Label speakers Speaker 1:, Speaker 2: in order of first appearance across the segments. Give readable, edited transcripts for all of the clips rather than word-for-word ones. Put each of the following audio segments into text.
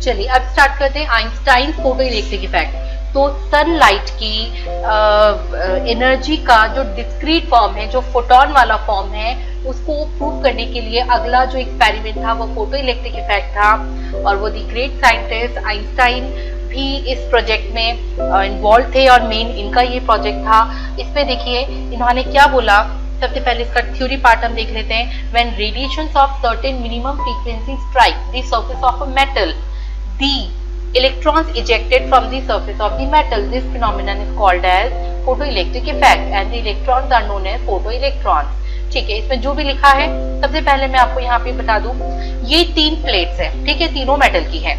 Speaker 1: चलिए अब स्टार्ट करते हैं आइंस्टाइन फोटो इलेक्ट्रिक इफेक्ट। तो सनलाइट की एनर्जी का जो डिस्क्रीट फॉर्म है, जो फोटोन वाला फॉर्म है, उसको प्रूव करने के लिए अगला जो एक्सपेरिमेंट था वो फोटो इलेक्ट्रिक इफेक्ट था। और वो द ग्रेट साइंटिस्ट आइंस्टाइन भी इस प्रोजेक्ट में इन्वॉल्व थे और मेन इनका ये प्रोजेक्ट था। इसमें देखिए इन्होंने क्या बोला। सबसे पहले इसका थ्योरी पार्ट हम देख लेते हैं। When radiations of certain minimum frequency strike the surface of a metal, the electrons ejected from the surface of the metal, this phenomenon is called as photoelectric effect and the electrons are known as photoelectrons. ठीक है, इसमें जो भी लिखा है सबसे पहले मैं आपको यहाँ पे बता दूं, ये 3 प्लेट्स हैं। ठीक है, तीनों मेटल की है।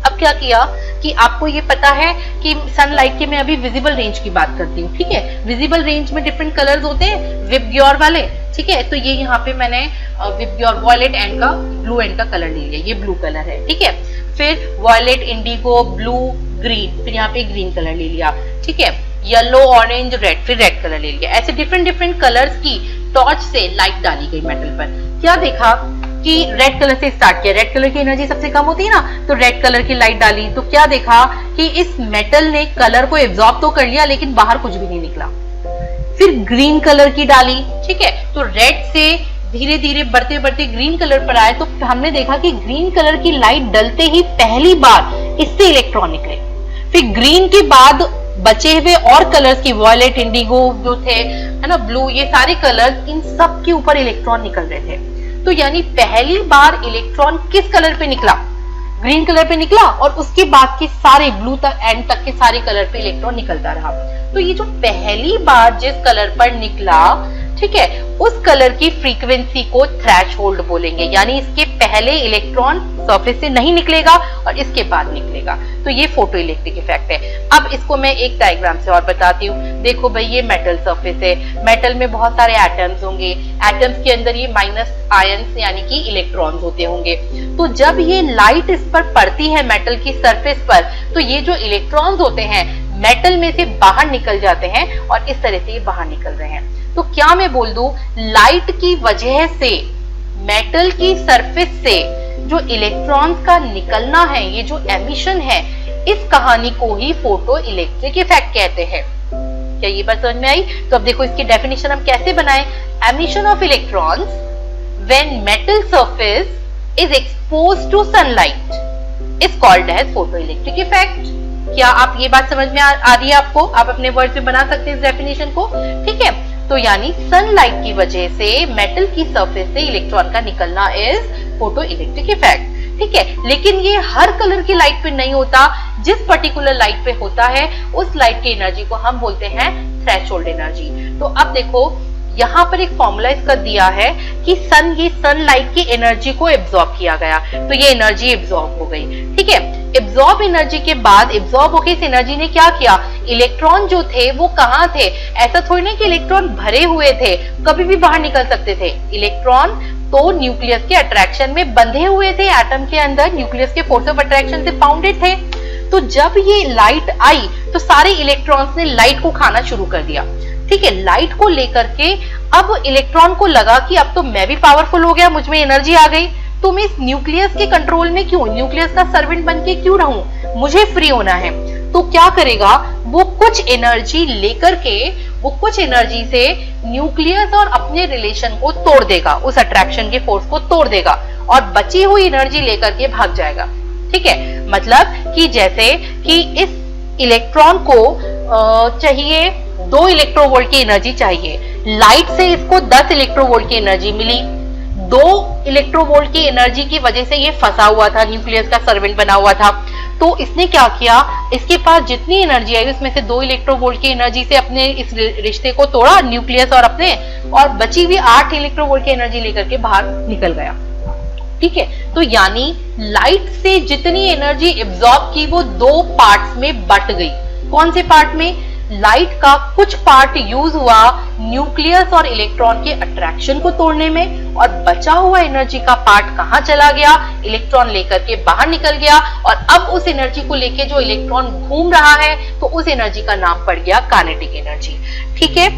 Speaker 1: अब क्या किया कि आपको ये पता है कि सनलाइट के मैं अभी विजिबल रेंज की बात करती हूँ। ठीक है, विजिबल रेंज में डिफरेंट कलर्स होते हैं विबग्योर वाले। ठीक है, तो ये यहाँ पे मैंने विबग्योर वॉयलेट एंड का ब्लू एंड का कलर ले लिया, ये ब्लू कलर है। ठीक है, फिर वॉयलेट, इंडिगो, ब्लू, ग्रीन, फिर यहाँ पे ग्रीन कलर ले लिया। ठीक है, येलो, ऑरेंज, रेड, फिर रेड कलर ले लिया। ऐसे डिफरेंट डिफरेंट कलर्स की टॉर्च से लाइट डाली गई मेटल पर। क्या देखा कि रेड कलर से स्टार्ट किया, रेड कलर की एनर्जी सबसे कम होती है ना, तो रेड कलर की लाइट डाली तो क्या देखा कि इस मेटल ने कलर को एब्जॉर्ब तो कर लिया लेकिन बाहर कुछ भी नहीं निकला। फिर ग्रीन कलर की डाली। ठीक है, तो रेड से धीरे धीरे बढ़ते बढ़ते ग्रीन कलर पर आए तो हमने देखा कि ग्रीन कलर की लाइट डलते ही पहली बार इससे इलेक्ट्रॉन निकले। फिर ग्रीन के बाद बचे हुए और कलर्स की वॉयलेट, इंडिगो जो थे, है ना, ब्लू, ये सारे कलर्स, इन सब के ऊपर इलेक्ट्रॉन निकल रहे थे। तो यानी पहली बार इलेक्ट्रॉन किस कलर पे निकला? ग्रीन कलर पे निकला और उसके बाद के सारे ब्लू तक एंड तक के सारे कलर पे इलेक्ट्रॉन निकलता रहा। तो ये जो पहली बार जिस कलर पर निकला, ठीक है, उस कलर की फ्रीक्वेंसी को थ्रेशोल्ड बोलेंगे। यानी इसके पहले इलेक्ट्रॉन सरफेस से नहीं निकलेगा और इसके बाद निकलेगा। तो ये फोटो इलेक्ट्रिक इफेक्ट है। अब इसको मैं एक डायग्राम से और बताती हूँ। देखो भाई, ये मेटल सरफेस है। मेटल में बहुत सारे एटम्स होंगे। एटम्स के अंदर ये माइनस आयंस यानी कि इलेक्ट्रॉन्स होते होंगे। तो जब ये लाइट इस पर पड़ती है मेटल की सरफेस पर, तो ये जो इलेक्ट्रॉन्स होते हैं मेटल में से बाहर निकल जाते हैं और इस तरह से ये बाहर निकल रहे हैं। तो क्या मैं बोल दूं, लाइट की वजह से मेटल की सरफेस से जो इलेक्ट्रॉन्स का निकलना है, ये जो एमिशन है, इस कहानी को ही फोटो इलेक्ट्रिक इफेक्ट कहते हैं। क्या ये बात समझ में आई? तो अब देखो इसकी डेफिनेशन हम कैसे बनाएं। Emission of electrons when metal surface is exposed to sunlight is called as photoelectric effect. क्या आप ये बात समझ में आ रही है आपको? आप अपने वर्ड्स में बना सकते हैं इस डेफिनेशन को। ठीक है, तो यानी सनलाइट की वजह से मेटल की सरफेस से इलेक्ट्रॉन का निकलना इज फोटो इलेक्ट्रिक इफेक्ट। ठीक है, लेकिन ये हर कलर की लाइट पे नहीं होता। जिस पर्टिकुलर लाइट पे होता है उस लाइट की एनर्जी को हम बोलते हैं थ्रेशोल्ड एनर्जी। तो अब देखो यहाँ पर एक फॉर्मूला इसका दिया है कि ये सनलाइट की एनर्जी को एब्जॉर्ब किया गया, तो ये एनर्जी एब्जॉर्ब हो गई। ठीक है, एब्जॉर्ब एनर्जी के बाद एब्जॉर्ब होकर इस एनर्जी ने क्या किया, इलेक्ट्रॉन जो थे वो कहाँ थे? ऐसा थोड़ी ना कि इलेक्ट्रॉन भरे हुए थे, कभी भी बाहर निकल सकते थे। इलेक्ट्रॉन तो न्यूक्लियस के अट्रैक्शन में बंधे हुए थे, एटम के अंदर न्यूक्लियस के फोर्स ऑफ अट्रैक्शन से बाउंडेड थे। तो जब ये लाइट आई तो सारे इलेक्ट्रॉन्स ने लाइट को खाना शुरू कर दिया। ठीक है, लाइट को लेकर के अब इलेक्ट्रॉन को लगा कि अब तो मैं भी पावरफुल हो गया, मुझ में एनर्जी आ गई, तो मैं इस न्यूक्लियस के कंट्रोल में क्यों, न्यूक्लियस का सर्वेंट बन के क्यों रहूं, मुझे फ्री होना है। तो क्या करेगा, वो कुछ एनर्जी लेकर के, वो कुछ एनर्जी से न्यूक्लियस और अपने रिलेशन को तोड़ देगा, उस अट्रैक्शन के फोर्स को तोड़ देगा और बची हुई एनर्जी लेकर के भाग जाएगा। ठीक है, मतलब कि जैसे कि इस इलेक्ट्रॉन को चाहिए 2 इलेक्ट्रोवोल्ट की एनर्जी चाहिए, लाइट से इसको 10 इलेक्ट्रोवोल्ट की एनर्जी मिली। 2 इलेक्ट्रोवोल्ट की एनर्जी की वजह से ये फंसा हुआ था, न्यूक्लियस का सर्वेंट बना हुआ था। तो इसने क्या किया, इसके पास जितनी एनर्जी आई उसमें से 2 इलेक्ट्रोवोल्ट की एनर्जी से अपने इस रिश्ते को तोड़ा, न्यूक्लियस और अपने, और बची हुई 8 इलेक्ट्रोवोल्ट की एनर्जी लेकर के बाहर निकल गया। ठीक है, तो यानी लाइट से जितनी एनर्जी एब्जॉर्ब की वो 2 पार्ट्स में बट गई। कौन से पार्ट में? लाइट का कुछ पार्ट यूज हुआ न्यूक्लियस और इलेक्ट्रॉन के अट्रैक्शन को तोड़ने में, और बचा हुआ एनर्जी का पार्ट कहां चला गया, इलेक्ट्रॉन लेकर के बाहर निकल गया। और अब उस एनर्जी को लेके जो इलेक्ट्रॉन घूम रहा है, तो उस एनर्जी का नाम पड़ गया काइनेटिक एनर्जी। ठीक है,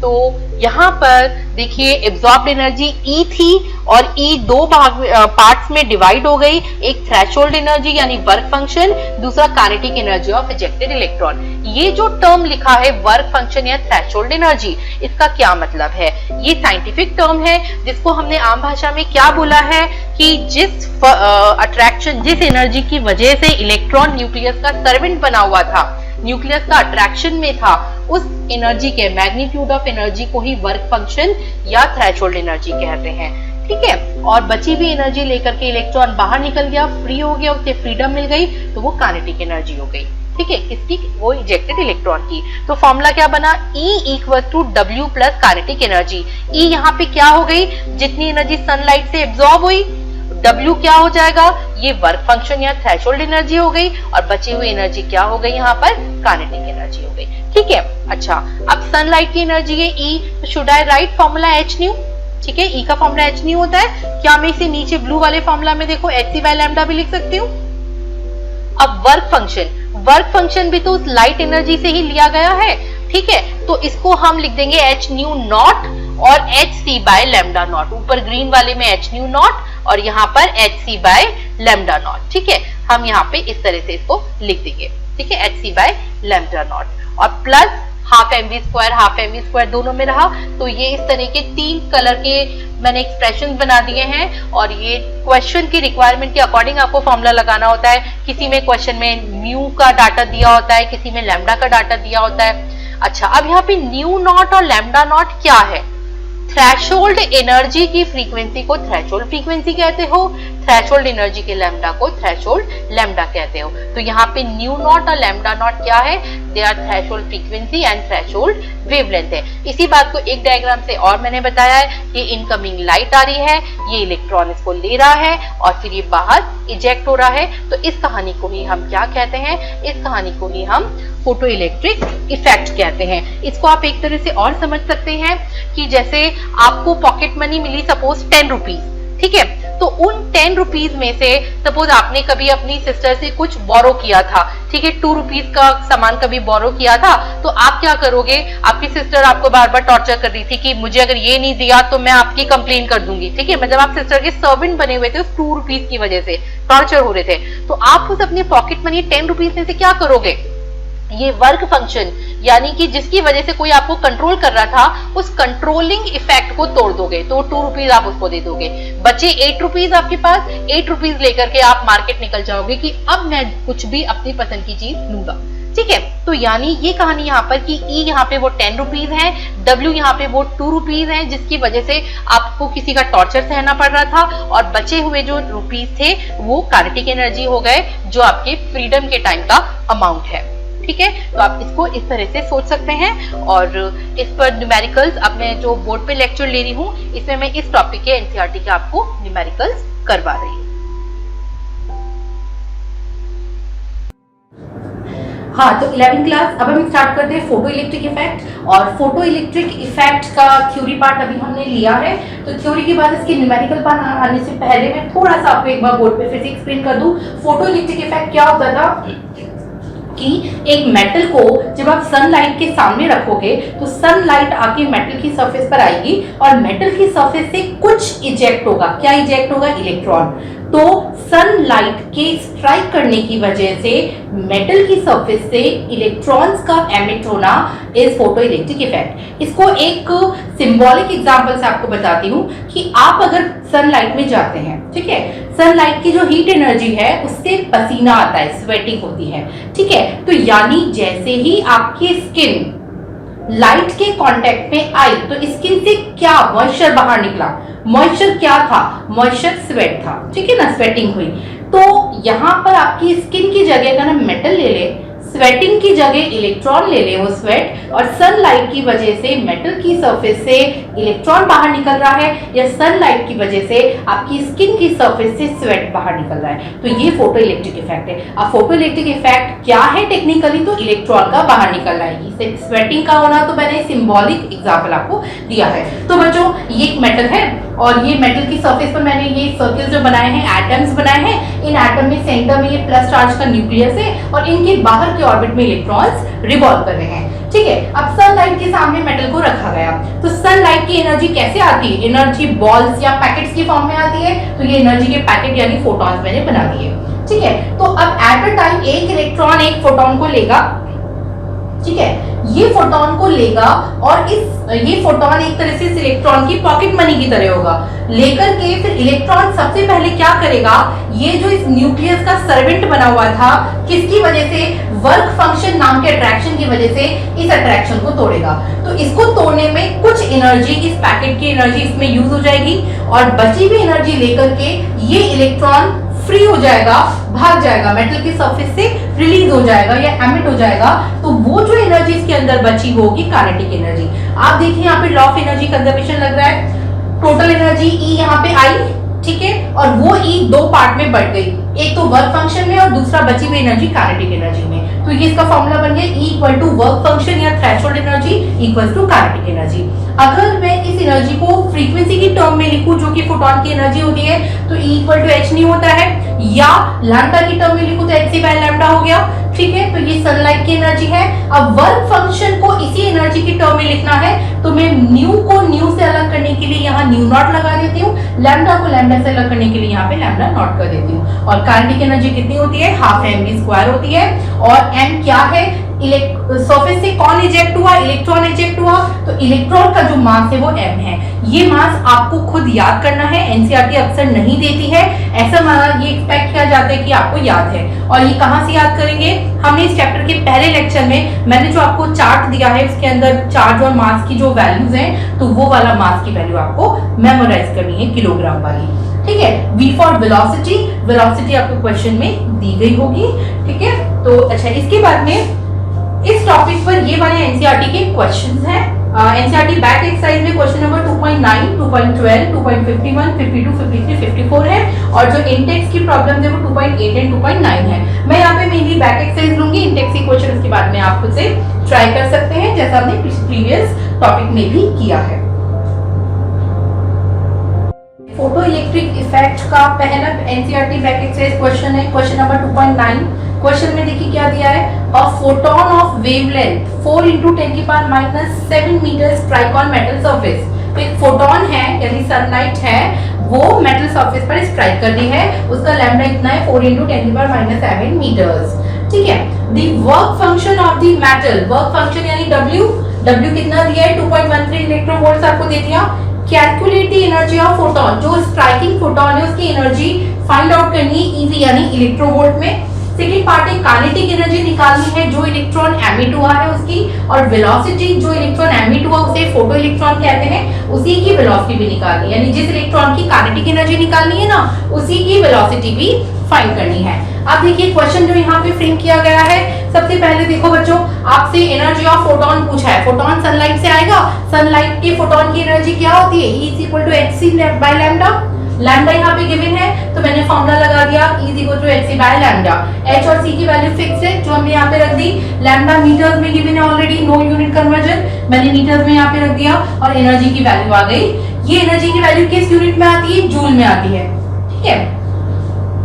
Speaker 1: तो यहाँ पर देखिए एब्जॉर्ब्ड एनर्जी E थी और E दो पार्ट्स में डिवाइड हो गई, एक थ्रेशोल्ड एनर्जी यानी वर्क फंक्शन, दूसरा kinetic energy of ejected electron. ये जो टर्म लिखा है वर्क फंक्शन या थ्रेशोल्ड एनर्जी, इसका क्या मतलब है? ये साइंटिफिक टर्म है जिसको हमने आम भाषा में क्या बोला है कि जिस अट्रैक्शन, जिस एनर्जी की वजह से इलेक्ट्रॉन न्यूक्लियस का सर्वेंट बना हुआ था, न्यूक्लियस का अट्रैक्शन में था, उस एनर्जी के मैग्नीट्यूड ऑफ एनर्जी को ही वर्क फंक्शन या थ्रेशोल्ड एनर्जी कहते हैं। ठीक है, और बची हुई एनर्जी लेकर के इलेक्ट्रॉन बाहर निकल गया, फ्री हो गया, उसे फ्रीडम मिल गई, तो वो काइनेटिक एनर्जी हो गई। ठीक है, किसकी? वो इजेक्टेड इलेक्ट्रॉन की। तो फॉर्मूला क्या बना? E equal to W plus kinetic energy. E यहाँ पे क्या हो गई? जितनी एनर्जी सनलाइट से एब्जॉर्ब हुई, W क्या हो जाएगा? ये वर्क फंक्शन या थ्रेशोल्ड एनर्जी हो गई, और बची हुई एनर्जी क्या हो गई? यहाँ पर काइनेटिक एनर्जी हो गई। ठीक है, अच्छा, अब सनलाइट की एनर्जी है E, तो should I right formula H new? ठीक है, E का फॉर्मूला H न्यू होता है। क्या मैं इसे नीचे ब्लू वाले फॉर्मूला में देखो Hc बाय लैम्डा भी लिख सकती हूँ? अब वर्क फंक्शन भी तो उस लाइट एनर्जी से ही लिया गया है। ठीक है, तो इसको हम लिख देंगे H न्यू नॉट और Hc बाय लैम्डा नॉट। ऊपर ग्रीन वाले में H न्यू नॉट और यहाँ पर Hc बाय लैम्डा नॉट। ठीक है, हम यहाँ पे इस तरह से इसको लिख देंगे। ठीक है, Hc बाय लैम्डा नॉट और प्लस हाफ mv स्क्वायर दोनों में रहा। तो ये इस तरह के 3 कलर के मैंने एक्सप्रेशन बना दिए हैं, और ये क्वेश्चन की रिक्वायरमेंट के अकॉर्डिंग आपको फॉर्मूला लगाना होता है। किसी में क्वेश्चन में म्यू का डाटा दिया होता है, किसी में लैम्डा का डाटा दिया होता है। अच्छा, अब यहाँ पे न्यू नॉट और लैम्डा नॉट क्या है? थ्रेशोल्ड एनर्जी की फ्रीक्वेंसी को थ्रेशोल्ड फ्रीक्वेंसी कहते हो, थ्रेशोल्ड एनर्जी के लैम्डा को थ्रेशोल्ड लैम्डा कहते हो। तो यहाँ पे न्यू नॉट और लैम्डा नॉट क्या है? They are threshold frequency and threshold wavelength है। इसी बात को एक डायग्राम से और मैंने बताया है कि इनकमिंग लाइट आ रही है, ये इलेक्ट्रॉन इसको ले रहा है और फिर ये बाहर इजेक्ट हो रहा है। तो इस कहानी को ही हम क्या कहते हैं? इस कहानी को ही हम फोटो इलेक्ट्रिक इफेक्ट कहते हैं। इसको आप एक तरह से और समझ सकते हैं कि जैसे आपको पॉकेट मनी मिली सपोज 10 रुपीज, ठीक है, तो उन 10 रुपीज में से सपोज आपने कभी अपनी सिस्टर से कुछ बोरो किया था, ठीक है, 2 रुपीज का सामान कभी बोरो किया था, तो आप क्या करोगे? आपकी सिस्टर आपको बार बार टॉर्चर कर रही थी कि मुझे अगर ये नहीं दिया तो मैं आपकी कंप्लेन कर दूंगी। ठीक है, मतलब आप सिस्टर के सर्वेंट बने हुए थे उस 2 रुपीज की वजह से, टॉर्चर हो रहे थे, तो आप उस अपने पॉकेट मनी 10 रुपीज में से क्या करोगे? ये वर्क फंक्शन यानी कि जिसकी वजह से कोई आपको कंट्रोल कर रहा था, उस कंट्रोलिंग इफेक्ट को तोड़ दोगे, तो 2 रुपीज आप उसको दे दोगे। बचे 8 रुपीज आपके पास, 8 रुपीज लेकर के आप मार्केट निकल जाओगे कि अब मैं कुछ भी अपनी पसंद की चीज लूंगा। ठीक है, तो यानी ये कहानी यहाँ पर कि E यहाँ पे वो 10 रुपीज है, W यहाँ पे वो 2 रुपीज है, जिसकी वजह से आपको किसी का टॉर्चर सहना पड़ रहा था, और बचे हुए जो रुपीज थे वो काइनेटिक एनर्जी हो गए, जो आपके फ्रीडम के टाइम का अमाउंट है। ठीक है, तो आप इसको इस तरह से सोच सकते हैं। और इस पर न्यूमेरिकल्स अब मैं जो बोर्ड पे लेक्चर ले रही हूँ, इसमें मैं इस टॉपिक के एनसीईआरटी के आपको न्यूमेरिकल्स करवा रही हूँ। हाँ, तो 11th क्लास अब हम स्टार्ट करते हैं फोटो इलेक्ट्रिक इफेक्ट। और फोटो इलेक्ट्रिक इफेक्ट का थ्योरी पार्ट अभी हमने लिया है, तो थ्योरी के बाद इसके न्यूमेरिकल पार्ट आने से पहले मैं थोड़ा सा आपको एक बार बोर्ड पे फिर से एक्सप्लेन कर दूं। फोटो इलेक्ट्रिक इफेक्ट क्या होता था कि एक मेटल को जब आप सनलाइट के सामने रखोगे तो सनलाइट आके मेटल की सरफेस पर आएगी और मेटल की सरफेस से कुछ इजेक्ट होगा। क्या इजेक्ट होगा? इलेक्ट्रॉन। तो सनलाइट के स्ट्राइक करने की वजह से मेटल की सरफेस से इलेक्ट्रॉन्स का एमिट होना इज फोटो इलेक्ट्रिक इफेक्ट। इसको एक सिंबॉलिक एग्जांपल से आपको बताती हूँ कि आप अगर सनलाइट में जाते हैं, ठीक है, सनलाइट की जो हीट एनर्जी है उससे पसीना आता है, स्वेटिंग होती है, ठीक है, तो यानी जैसे ही आपकी स्किन लाइट के कांटेक्ट में आई तो स्किन से क्या मॉइस्चर बाहर निकला। मॉइस्चर क्या था? मॉइस्चर स्वेट था, ठीक है ना, स्वेटिंग हुई। तो यहाँ पर आपकी स्किन की जगह अगर हम मेटल ले ले, स्वेटिंग की जगह इलेक्ट्रॉन ले ले वो स्वेट, और सनलाइट की वजह से मेटल की सरफेस से इलेक्ट्रॉन बाहर निकल रहा है, या सनलाइट की वजह से आपकी स्किन की सरफेस से स्वेट बाहर निकल रहा है, तो ये फोटो इलेक्ट्रिक इफेक्ट है। अब फोटो इलेक्ट्रिक इफेक्ट क्या है टेक्निकली? तो इलेक्ट्रॉन का बाहर निकल रहा है, स्वेटिंग का होना तो मैंने सिंबॉलिक एग्जाम्पल आपको दिया है। तो बच्चों ये एक मेटल है और ये मेटल की सरफेस पर मैंने ये सर्कल जो बनाए हैं, एटम्स बनाए हैं, इन एटम में सेंटर में ये प्लस चार्ज का न्यूक्लियस है और इनके बाहर के ऑर्बिट में इलेक्ट्रॉन्स रिवॉल्व कर रहे हैं,
Speaker 2: ठीक है। अब सनलाइट के सामने मेटल को रखा गया, तो सनलाइट की एनर्जी कैसे आती है? एनर्जी बॉल्स या पैकेट्स की फॉर्म में आती है, तो ये एनर्जी के पैकेट यानी फोटॉन्स मैंने बना दिए। ठीक है, तो अब एट अ टाइम एक इलेक्ट्रॉन एक फोटॉन को लेगा, ठीक है, ये फोटॉन को लेगा और ये फोटॉन एक तरह से इस इलेक्ट्रॉन की पॉकेट मनी की तरह होगा, लेकर के फिर इलेक्ट्रॉन सबसे पहले क्या करेगा, ये जो इस न्यूक्लियस का सर्वेंट बना हुआ था, किसकी वजह से? वर्क फंक्शन नाम के अट्रैक्शन की वजह से इस अट्रैक्शन को तोड़ेगा। तो इसको तोड़ने में कुछ एनर्जी, इस पैकेट की एनर्जी इसमें यूज हो जाएगी और बची हुई एनर्जी लेकर के ये इलेक्ट्रॉन फ्री हो जाएगा, भाग जाएगा, मेटल की सरफेस से रिलीज हो जाएगा या एमिट हो जाएगा। तो वो जो एनर्जी इसके अंदर बची होगी काइनेटिक एनर्जी। आप देखिए यहाँ पे लॉ ऑफ एनर्जी कंजर्वेशन लग रहा है, टोटल एनर्जी E यहाँ पे आई, ठीक है, और वो E दो पार्ट में बढ़ गई, एक तो वर्क फंक्शन में और दूसरा बची हुई एनर्जी काइनेटिक एनर्जी में। तो ये इसका फॉर्मूला बन गया E equal to work function या threshold energy equal to kinetic energy. अगर मैं इस एनर्जी को फ्रीक्वेंसी की टर्म में लिखूं जो कि फोटॉन की एनर्जी होती है, तो E इक्वल टू h नहीं होता है, या लैम्डा की टर्म में लिखूं तो hc बाय लैम्डा हो गया। ठीक है, तो ये सनलाइट की एनर्जी है। अब वर्क फंक्शन को इसी एनर्जी की टर्म में लिखना है, तो मैं न्यू को न्यू से अलग करने के लिए यहाँ न्यू नॉट लगा देती हूँ, लैम्डा को लैम्डा से अलग करने के लिए यहाँ पे लैम्डा नॉट कर देती हूँ। और काइनेटिक एनर्जी कितनी होती है? हाफ mv² होती है। और m क्या है? सरफेस से कौन इजेक्ट हुआ? इलेक्ट्रॉन इजेक्ट हुआ, तो इलेक्ट्रॉन का जो मास है वो m है। ये मास आपको खुद याद करना है, एनसीईआरटी अक्सर नहीं देती है, ऐसा ये एक्सपेक्ट किया जाता है कि आपको याद है। और ये कहां से याद करेंगे? हमने इस चैप्टर के पहले लेक्चर में मैंने जो आपको चार्ट दिया है उसके अंदर चार्ज और मास की जो वैल्यूज हैं, तो वो वाला मास की वैल्यू आपको मेमोराइज करनी है, किलोग्राम वाली। ठीक है, V फॉर वेलोसिटी, वेलोसिटी आपको क्वेश्चन में दी गई होगी। ठीक है, तो अच्छा, इसके बाद में इस टॉपिक पर ये वाले एनसीईआरटी के क्वेश्चंस हैं। एनसीईआरटी बैक एक्सरसाइज में क्वेश्चन नंबर 2.9, 2.12, 2.51, 52, 53, 54 है, और जो इंटेक्स की प्रॉब्लम है वो 2.8 एंड 2.9 है। मैं यहाँ पे मेनली बैक एक्सरसाइज लूंगी, इंटेक्स की क्वेश्चन उसके बाद में आप खुद से ट्राई कर सकते हैं, जैसा हमने प्रीवियस टॉपिक में भी किया है। फोटो इलेक्ट्रिक इफेक्ट का पहला एनसीईआरटी बैक एक्सरसाइज क्वेश्चन है, क्वेश्चन नंबर 2.9। क्वेश्चन में देखिए क्या दिया है, a photon of wavelength 4 × 10⁻⁷ metre strike on metal surface. तो एक फोटोन है यानी सनलाइट है, वो मेटल सरफेस पर स्ट्राइक कर रही है, उसका लैम्डा इतना है 4 × 10⁻⁷ मीटर्स। ठीक है, the work function of the metal, work function यानी W कितना दिया है? 2.13 इलेक्ट्रॉन वोल्ट्स आपको दे दिया। Calculate the energy of photon, जो स्ट्राइकिंग फोटोन है उसकी एनर्जी फाइंड आउट करनी है EV यानी इलेक्ट्रोवोल्ट में। सेकेंड पार्ट है काइनेटिक एनर्जी निकालनी है, जो इलेक्ट्रॉन एमिट हुआ है उसकी, और वेलोसिटी, जो इलेक्ट्रॉन एमिट हुआ उसे फोटो इलेक्ट्रॉन कहते हैं, उसी की वेलोसिटी भी निकालनी है, यानी जिस इलेक्ट्रॉन की काइनेटिक एनर्जी निकालनी है ना, उसी की वेलोसिटी भी फाइंड करनी है। अब देखिए क्वेश्चन जो यहाँ पे फ्रेम किया गया है, सबसे पहले देखो बच्चों, आपसे एनर्जी ऑफ फोटोन पूछा है। फोटोन सनलाइट से आएगा, सनलाइट के फोटोन की एनर्जी क्या होती है? E equal to hc by lambda. Lambda यहाँ पे गिवन है, तो मैंने फॉर्मूला लगा दिया E equal to hc by lambda. h और c की वैल्यू फिक्स है, जो हमने यहाँ पे रख दी। लैम्डा मीटर्स में गिवन है ऑलरेडी, नो यूनिट कन्वर्जन, मैंने मीटर्स में यहाँ पे रख दिया, और एनर्जी की वैल्यू आ गई। ये एनर्जी की वैल्यू किस यूनिट में आती है? जूल में आती है। ठीक है,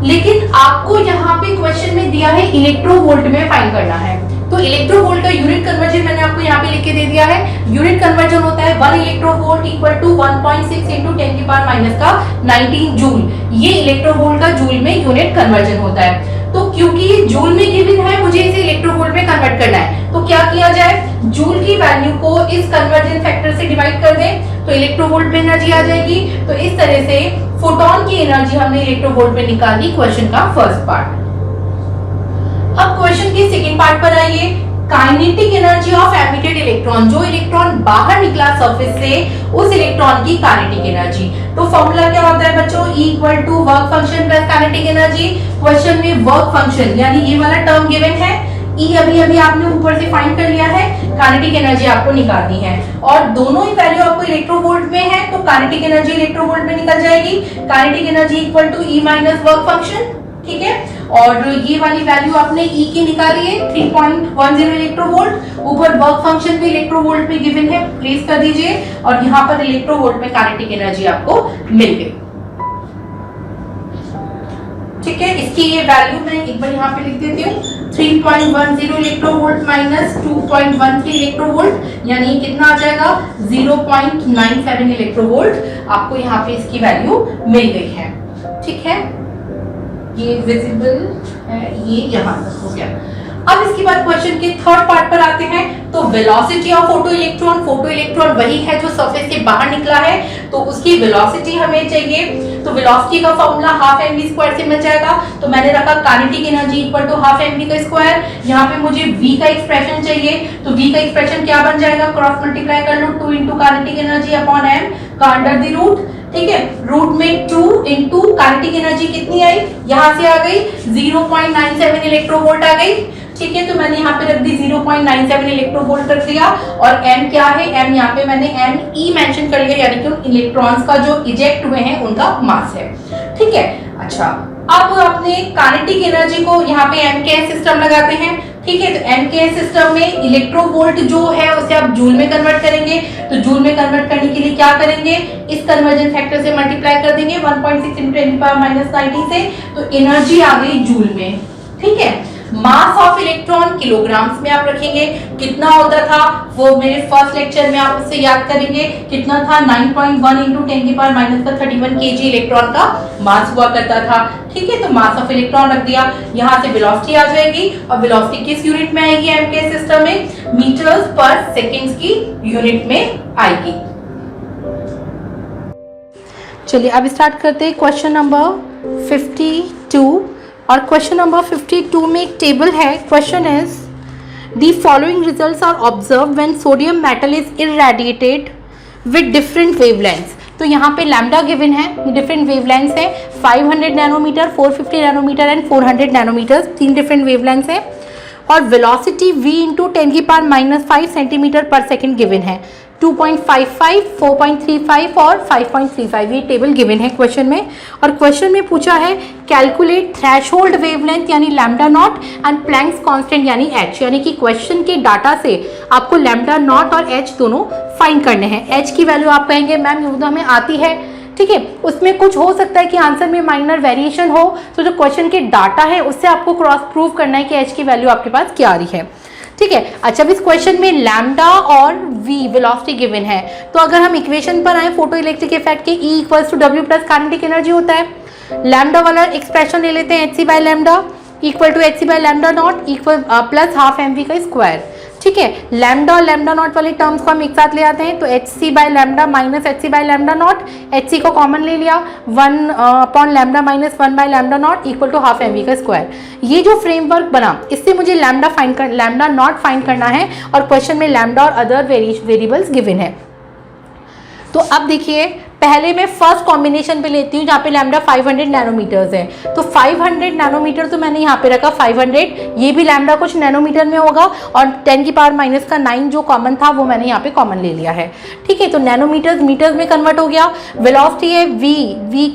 Speaker 2: लेकिन आपको यहाँ पे क्वेश्चन में दिया है इलेक्ट्रोवोल्ट में फाइंड करना है, तो इलेक्ट्रोवोल्ट का यूनिट कन्वर्जन मैंने आपको यहाँ पे लिख के दे दिया है। यूनिट कन्वर्जन होता है 1 इलेक्ट्रोवोल्ट इक्वल टू 1.6 × 10⁻⁻19 जूल। ये इलेक्ट्रोवोल्ट का जूल में यूनिट कन्वर्जन होता है। तो क्योंकि ये जूल में गिवन है, मुझे इसे इलेक्ट्रोवोल्ट में कन्वर्ट करना है, तो क्या किया जाए? जूल की वैल्यू को इस कन्वर्जन फैक्टर से डिवाइड कर दें, तो इलेक्ट्रोवोल्ट में एनर्जी आ जाएगी। तो इस तरह से फोटोन की एनर्जी हमने इलेक्ट्रोवोल्ट में निकाली, क्वेश्चन का फर्स्ट पार्ट। अब क्वेश्चन के सेकंड पार्ट पर आइए, kinetic energy of emitted electron, जो इलेक्ट्रॉन बाहर निकला सरफेस से, उस इलेक्ट्रॉन की काइनेटिक एनर्जी। तो फॉर्मूला क्या होता है बच्चों? E equal to work function plus kinetic energy. Question में वर्क फंक्शन यानी ये वाला टर्म गिवन है, E अभी आपने ऊपर से फाइंड कर लिया है, काइनेटिक एनर्जी आपको निकालनी है, और दोनों ही वैल्यू आपको इलेक्ट्रोवोल्ट में है, तो काइनेटिक एनर्जी इलेक्ट्रोवोल्ट में निकल जाएगी। Kinetic energy equal to E minus work function. ठीक है, और ये वाली वैल्यू आपने E की निकाली है 3.10 इलेक्ट्रोवोल्ट, ऊपर वर्क फंक्शन भी इलेक्ट्रोवोल्ट में गिवन है, प्लेस कर दीजिए, और यहाँ पर इलेक्ट्रोवोल्ट में काइनेटिक एनर्जी आपको मिल गई। ठीक है, इसकी ये वैल्यू मैं एक बार यहाँ पे लिख देती हूँ, 3.10 इलेक्ट्रोवोल्ट माइनस 2.13 इलेक्ट्रोवोल्ट, यानी कितना आ जाएगा 0.97 इलेक्ट्रोवोल्ट। आपको यहाँ पे इसकी वैल्यू मिल गई है। ठीक है, ये विजिबल है, ये यहाँ तक हो गया। अब इसके बाद क्वेश्चन के थर्ड पार्ट पर आते हैं। तो वेलोसिटी ऑफ फोटो इलेक्ट्रॉन वही है जो सरफेस से बाहर निकला है, तो उसकी वेलोसिटी हमें चाहिए। तो वेलोसिटी का formula half m v square से मिल जाएगा। तो मैंने रखा kinetic energy equal to half m v का स्क्वायर। यहाँ पे मुझे v का एक्सप्रेशन चाहिए, तो v का एक्सप्रेशन क्या बन जाएगा, क्रॉस मल्टीप्लाई कर लो 2 into kinetic energy upon m का अंडर द रूट। ठीक है, रूट में 2 इंटू काइनेटिक एनर्जी कितनी आई, यहाँ से आ गई 0.97 इलेक्ट्रोवोल्ट आ गई। ठीक है, तो मैंने यहाँ पे रख दी 0.97 इलेक्ट्रोवोल्ट रख दिया। और m क्या है, m यहाँ पे मैंने me मेंशन कर लिया, यानी कि उन इलेक्ट्रॉन्स का जो इजेक्ट हुए हैं उनका मास है। ठीक है, अच्छा अब अपने काइनेटिक एनर्जी को यहाँ पे mkh सिस्टम लगाते हैं। ठीक है, तो mkh सिस्टम में इलेक्ट्रोवोल्ट जो है उसे आप जूल में कन्वर्ट करेंगे। तो जूल में कन्वर्ट करने के लिए क्या करेंगे, इस कन्वर्जन फैक्टर से मल्टीप्लाई कर देंगे 1.6 × 10⁻⁻90 से, तो एनर्जी आ गई जूल में। ठीक है, मास ऑफ इलेक्ट्रॉन किलोग्राम्स में आप रखेंगे। कितना होता था वो मेरे फर्स्ट लेक्चर में आप उससे याद करेंगे, कितना था 9.1 × 10⁻31 kg इलेक्ट्रॉन का मास हुआ करता था। ठीक है, तो मास ऑफ इलेक्ट्रॉन रख दिया। यहाँ से वेलोसिटी आ जाएगी, और वेलोसिटी किस यूनिट में आएगी एमके सिस्टम में, मीटर्स पर सेकेंड्स की यूनिट में आएगी। चलिए अब स्टार्ट करते हैं क्वेश्चन नंबर 52। और क्वेश्चन नंबर 52 में एक टेबल है। Question is the following results are observe when sodium metal is irradiated with different wavelengths. तो यहाँ पे लैम्डा गिवन है, डिफरेंट वेवलेंथ्स है 500 nanometre, 450 nanometre and 400 nanometre, 3 different wavelengths है। और velocity v × 10⁻⁻5 centimetre per second given है। 2.55, 4.35 और 5.35 ये टेबल गिवन है क्वेश्चन में। और क्वेश्चन में पूछा है कैलकुलेट थ्रेशोल्ड वेवलेंथ यानी lambda naught and Planck's constant यानी h, यानी कि क्वेश्चन के डाटा से आपको लैम्डा नॉट और h दोनों फाइंड करने हैं। h की वैल्यू आप कहेंगे मैम ये तो हमें आती है, ठीक है, उसमें कुछ हो सकता है कि आंसर में माइनर वेरिएशन हो, तो जो क्वेश्चन के डाटा है उससे आपको क्रॉस प्रूव करना है कि h की वैल्यू आपके पास क्या आ रही है। ठीक है, अच्छा अब इस क्वेश्चन में लैम्डा और v वेलोसिटी गिवन है, तो अगर हम इक्वेशन पर आए फोटो इलेक्ट्रिक इफेक्ट के E = W plus kinetic energy होता है। लैम्डा वाला एक्सप्रेशन ले लेते हैं hc/λ equal to hc/λ naught equal plus half mv का स्क्वायर। ठीक है, लैम्डा और लैम्डा नॉट वाले टर्म्स को हम एक साथ ले आते हैं, तो hc/λ minus hc/λ naught, hc को कॉमन ले लिया 1/λ minus 1/λ naught equal to half mv का स्क्वायर। ये जो फ्रेमवर्क बना इससे मुझे लैम्डा नॉट फाइंड करना है, और क्वेश्चन में लैम्डा और अदर वेरिएबल्स गिवन है। तो अब देखिए पहले मैं फर्स्ट कॉम्बिनेशन पे लेती हूँ जहाँ पे लैम्डा 500 नैनोमीटर्स है। तो 500 नैनोमीटर तो मैंने यहाँ पे रखा 500, ये भी लैम्डा कुछ नैनोमीटर में होगा, और 10⁻⁻9 जो कॉमन था वो मैंने यहाँ पे कॉमन ले लिया है। ठीक है, तो नैनोमीटर्स मीटर्स में कन्वर्ट हो गया। वेलोसिटी है v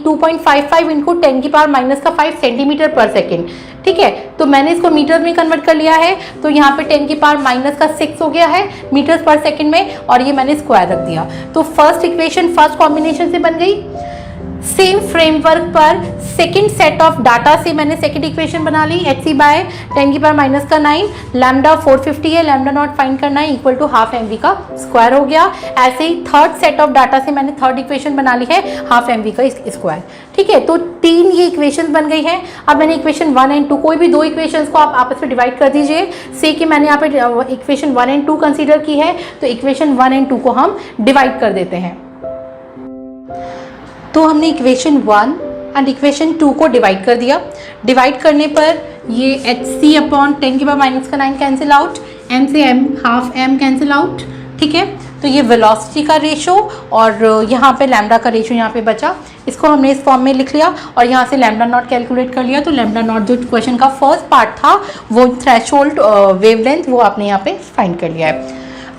Speaker 2: 2.55 × 10⁻⁵ सेंटीमीटर पर सेकेंड। ठीक है, तो मैंने इसको मीटर में कन्वर्ट कर लिया है, तो यहाँ पे 10⁻⁻6 हो गया है मीटर्स पर सेकंड में, और ये मैंने स्क्वायर रख दिया। तो फर्स्ट इक्वेशन फर्स्ट कॉम्बिनेशन से बन गई। सेम फ्रेमवर्क पर सेकंड सेट ऑफ डाटा से मैंने सेकंड इक्वेशन बना ली, hc/10⁻⁹ लैम्डा 450 है, लैम्डा नॉट फाइंड करना है इक्वल टू हाफ mv का स्क्वायर हो गया। ऐसे ही थर्ड सेट ऑफ डाटा से मैंने थर्ड इक्वेशन बना ली है हाफ mv का स्क्वायर। ठीक है, तो 3 ये इक्वेशन बन गई है। अब मैंने इक्वेशन 1 एंड 2 कोई भी 2 इक्वेशंस को आप आपस में डिवाइड कर दीजिए। से कि मैंने यहाँ पे इक्वेशन 1 एंड 2 कंसीडर की है, तो इक्वेशन 1 एंड 2 को हम डिवाइड कर देते हैं। तो हमने इक्वेशन 1 एंड इक्वेशन 2 को डिवाइड कर दिया। डिवाइड करने पर ये hc/10⁻⁹ कैंसिल आउट, m से m half m cancel out. ठीक है, तो ये वेलोसिटी का रेशो और यहाँ पे लैम्डा का रेशो यहाँ पे बचा, इसको हमने इस फॉर्म में लिख लिया, और यहाँ से लैम्डा नॉट कैलकुलेट कर लिया। तो लैम्डा नॉट जो क्वेश्चन का फर्स्ट पार्ट था वो थ्रेशोल्ड वेवलेंथ वो आपने यहाँ पे फाइंड कर लिया है।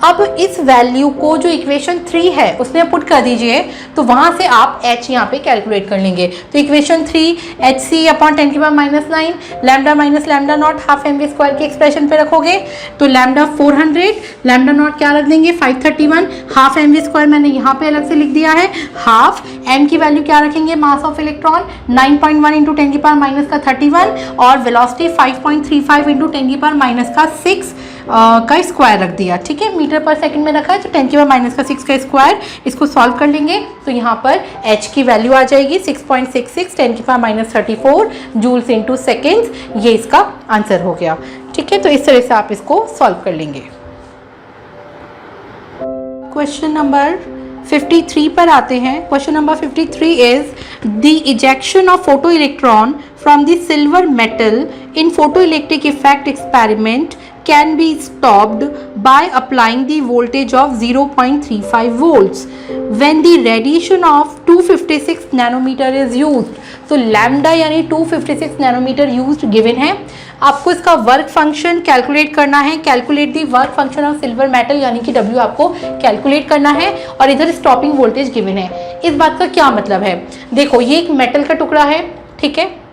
Speaker 2: अब इस वैल्यू को जो इक्वेशन 3 है उसमें पुट कर दीजिए, तो वहाँ से आप h यहाँ पे कैलकुलेट कर लेंगे। तो इक्वेशन 3 hc अपॉन 10 की पावर -9 lambda minus lambda naught half m v square के एक्सप्रेशन पे रखोगे तो लैम्डा 400, लैम्डा नॉट क्या रख देंगे 531, हाफ एम वी स्क्वायर मैंने यहाँ पे अलग से लिख दिया है, हाफ m की वैल्यू क्या रखेंगे मास ऑफ इलेक्ट्रॉन 9.1 इंटू 10 की पावर माइनस का 31 और वेलोसिटी 5.35 इंटू 10 की पावर माइनस का 6 का स्क्वायर रख दिया। ठीक है, मीटर पर सेकंड में रखा है तो 10 की पावर माइनस का 6 का स्क्वायर, इसको सॉल्व कर लेंगे तो यहाँ पर h की वैल्यू आ जाएगी 6.66 10 की पावर माइनस 34 जूल्स इंटू सेकेंड्स, ये इसका आंसर हो गया। ठीक है, तो इस तरह से आप इसको सॉल्व कर लेंगे। क्वेश्चन नंबर 53 पर आते हैं। Question number 53 is the ejection of photo electron from the silver metal in photo electric effect experiment can be stopped by applying the voltage of 0.35 volts when the radiation of 256 nanometer is used। तो lambda यानी 256 nanometre used given है। आपको इसका work function calculate करना है। Calculate the work function of silver metal यानी कि W आपको कैलकुलेट करना है और इधर स्टॉपिंग वोल्टेज गिवन है। इस बात का क्या मतलब है, देखो ये एक मेटल का टुकड़ा है, ठीक है,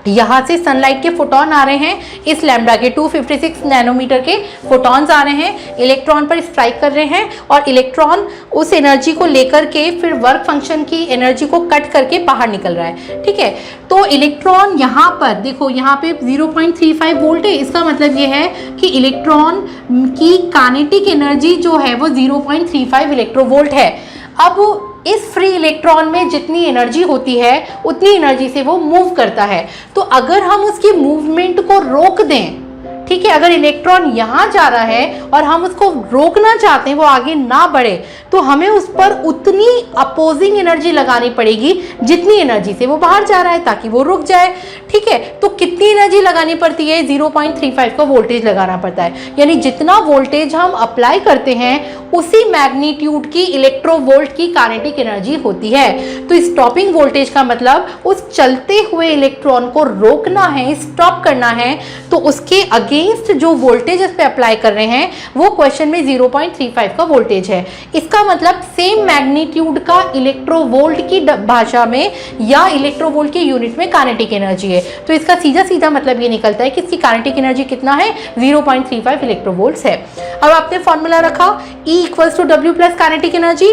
Speaker 2: यहाँ से सनलाइट के फोटोन आ रहे हैं, इस लैम्डा के 256 नैनोमीटर के फोटॉन्स आ रहे हैं, इलेक्ट्रॉन पर स्ट्राइक कर रहे हैं और इलेक्ट्रॉन उस एनर्जी को लेकर के फिर वर्क फंक्शन की एनर्जी को कट करके बाहर निकल रहा है। ठीक है, तो इलेक्ट्रॉन यहाँ पर देखो, यहाँ पे 0.35 वोल्ट है, इसका मतलब ये है कि इलेक्ट्रॉन की काइनेटिक एनर्जी जो है वो 0.35 इलेक्ट्रोवोल्ट है। अब इस फ्री इलेक्ट्रॉन में जितनी एनर्जी होती है उतनी एनर्जी से वो मूव करता है। तो अगर हम उसकी मूवमेंट को रोक दें, ठीक है, अगर इलेक्ट्रॉन यहाँ जा रहा है और हम उसको रोकना चाहते हैं वो आगे ना बढ़े, तो हमें उस पर उतनी अपोजिंग एनर्जी लगानी पड़ेगी जितनी एनर्जी से वो बाहर जा रहा है ताकि वो रुक जाए। ठीक है, तो कितनी एनर्जी लगानी पड़ती है, 0.35 का वोल्टेज लगाना पड़ता है, यानी जितना वोल्टेज हम अप्लाई करते हैं उसी मैग्नीट्यूड की इलेक्ट्रोवोल्ट की काइनेटिक एनर्जी होती है। तो स्टॉपिंग वोल्टेज का मतलब उस चलते हुए इलेक्ट्रॉन को रोकना है, स्टॉप करना है, तो उसके अगेंस्ट जो वोल्टेज इस पे अप्लाई कर रहे हैं वो क्वेश्चन में 0.35 का वोल्टेज है। इसका मतलब सेम मैग्नीट्यूड का इलेक्ट्रोवोल्ट की भाषा में या इलेक्ट्रोवोल्ट के यूनिट में काइनेटिक एनर्जी है। तो इसका सीधा सीधा मतलब ये निकलता है कि इसकी काइनेटिक एनर्जी कितना है, 0.35 इलेक्ट्रोवोल्ट्स है। अब आपने फॉर्मूला रखा E equals to W plus kinetic energy,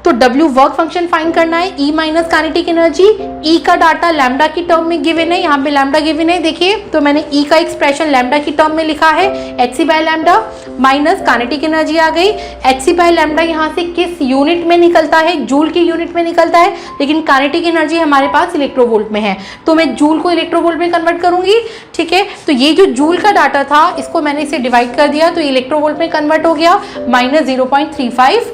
Speaker 2: तो W वर्क फंक्शन फाइंड करना है, E minus kinetic energy. E का डाटा लैम्डा की टर्म में गिवन है, यहाँ पे लैम्डा गिवन है, देखिए, तो मैंने E का एक्सप्रेशन लैम्डा की टर्म में लिखा है, hc by lambda minus kinetic energy आ गई। hc बाय लैम्डा यहाँ से किस यूनिट में निकलता है, जूल की यूनिट में निकलता है, लेकिन काइनेटिक एनर्जी हमारे पास इलेक्ट्रोवोल्ट में है, तो मैं जूल को इलेक्ट्रोवोल्ट में कन्वर्ट करूंगी। ठीक है, तो ये जो जूल का डाटा था इसको मैंने इसे डिवाइड कर दिया तो इलेक्ट्रोवोल्ट में कन्वर्ट हो गया, माइनस 0.35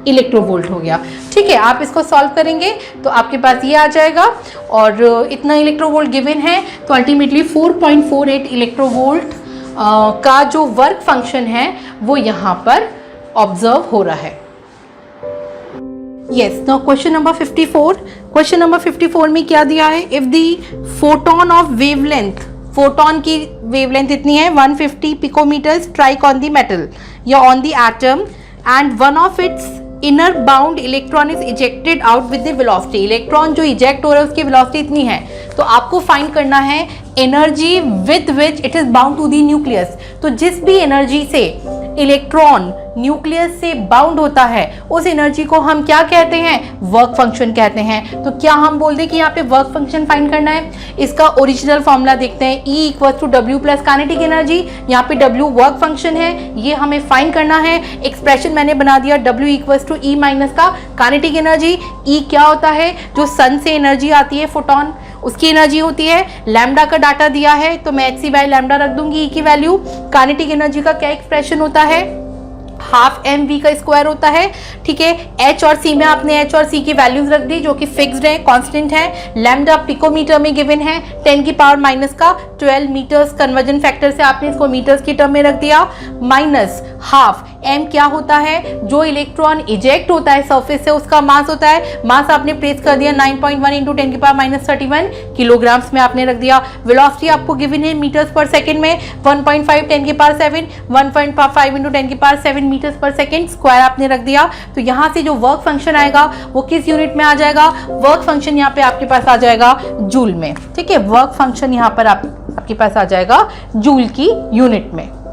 Speaker 2: इलेक्ट्रोवोल्ट हो गया। ठीक है, आप इसको सॉल्व करेंगे तो आपके पास ये आ जाएगा और इतना इलेक्ट्रोवोल्ट गिवन है, तो अल्टीमेटली 4.48 इलेक्ट्रोवोल्ट का जो वर्क फंक्शन है वो यहाँ पर ऑब्जर्व हो रहा है। Yes, now question number 54। Question number 54 में क्या दिया है, if the photon of wavelength, photon की वेवलेंथ इतनी है 150 picometre strike on the metal या on the atom and one of its inner bound electron is ejected out with the velocity. Electron जो eject हो रहा है उसकी वेलोसिटी इतनी है, तो आपको फाइंड करना है energy with which it is bound to the nucleus. तो जिस भी एनर्जी से इलेक्ट्रॉन न्यूक्लियस से बाउंड होता है उस एनर्जी को हम क्या कहते हैं, वर्क फंक्शन कहते हैं। तो क्या हम बोल दें कि यहाँ पे वर्क फंक्शन फाइंड करना है, इसका ओरिजिनल फॉर्मूला देखते हैं, E equals to W plus kinetic energy, यहाँ पे W वर्क फंक्शन है, ये हमें फाइंड करना है। एक्सप्रेशन मैंने बना दिया, W equals to E minus का काइनेटिक एनर्जी। E क्या होता है, जो सन से एनर्जी आती है फोटोन उसकी एनर्जी होती है। लैम्डा का डाटा दिया है तो मैं hc बाय लैम्डा रख दूंगी E की वैल्यू। काइनेटिक एनर्जी का क्या एक्सप्रेशन होता है, हाफ एम वी का स्क्वायर होता है, ठीक है। एच और सी में आपने एच और सी की वैल्यूज रख दी जो कि फिक्स्ड है, कांस्टेंट है। लैम्डा पिकोमीटर में गिवन है 10 की पावर माइनस का 12 मीटर्स, कन्वर्जन फैक्टर से आपने इसको मीटर्स की टर्म में रख दिया, माइनस हाफ एम क्या होता है, जो इलेक्ट्रॉन इजेक्ट होता है सरफेस से उसका मास होता है, मास आपने प्लेस कर दिया 9.1 इंटू 10 की पावर माइनस 31 किलोग्राम्स में आपने रख दिया। वेलोसिटी आपको गिवन है मीटर्स पर सेकंड में 1.5 10 की पावर 7, 1.5 इंटू 10 की पावर 7 मीटर्स पर सेकंड, स्क्वायर आपने रख दिया। तो यहाँ से जो वर्क फंक्शन आएगा वो किस यूनिट में आ जाएगा, वर्क फंक्शन यहाँ पे आपके पास आ जाएगा जूल में, ठीक है। वर्क फंक्शन यहाँ पर आपके पास आ जाएगा जूल की यूनिट में।